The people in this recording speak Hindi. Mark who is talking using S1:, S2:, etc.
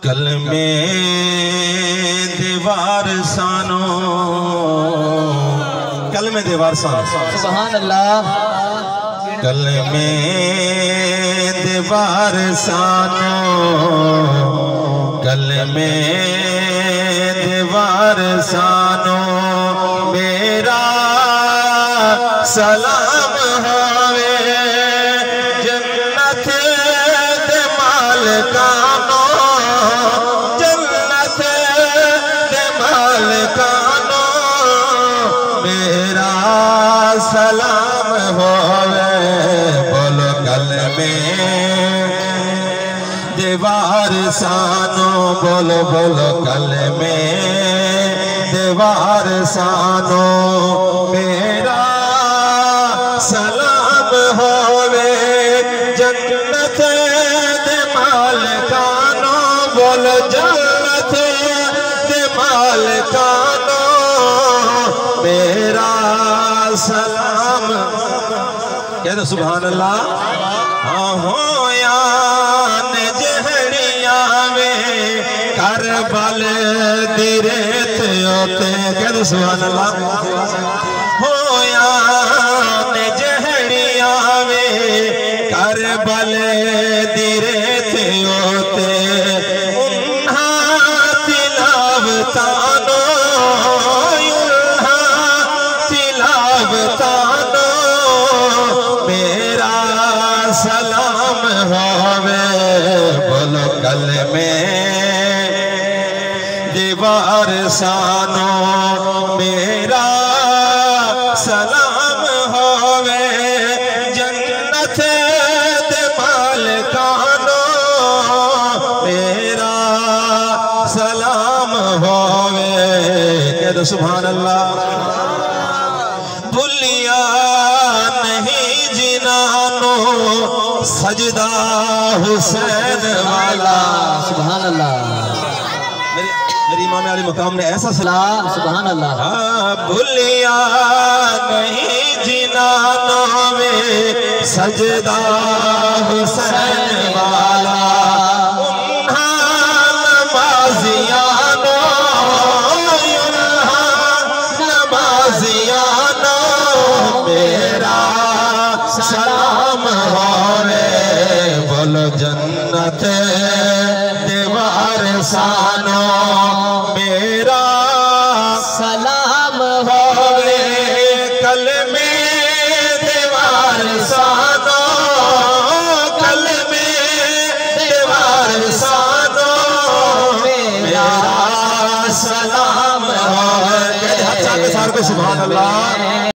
S1: कलमे दीवार सानो, कलमे दीवार सानो,
S2: सुभान अल्लाह।
S1: कलमे दीवार सानो, कलमे दीवार सानो, मेरा सलाम होवे जन्नत दे मालिकानो, जन्नत दे मालिकानो, मेरा सलाम होवे। बोलो कलमे दीवार सानो, बोलो बोलो कलमे दीवार सानो, मेरा सलाम होवे जन्नत दे मालिकानो, बोलो जन्नत दे मालिकानो, मेरा सलाम। कह दो सुभान अल्लाह। हाँ हो यान जहड़िया में करबल दी रेत होते, कह दो सुभान अल्लाह। हो यान जहड़िया में करबल दी रेत होते, उन्हा तिलावतानो, उन्हा तिलावतानो, मेरा सलाम होवे। बोलो कलमे दीवार सानो, मेरा सलाम होवे जन्नत दे मालिकानो, मेरा सलाम होवे। कह दो सुभान अल्लाह। भूलिया नहीं जिनानो सजदा हुसैन वाला,
S2: सुभान अल्लाह।
S1: मेरी इमाम अली मकाम ने ऐसा सलाम,
S2: सुभान अल्लाह।
S1: हाँ भूलिया नहीं जिनानो में सजदा हुसैन वाला, उन्हा नमाजियानो, उन्हा नमाजियानो, मेरा सलाम होवे। बोलो जन्नत दीवार सानो, मेरा
S2: सलाम होवे।
S1: कलमे दीवार सानो, कलमे दीवार सानो, मेरा सलाम होवे। सुभान अल्लाह।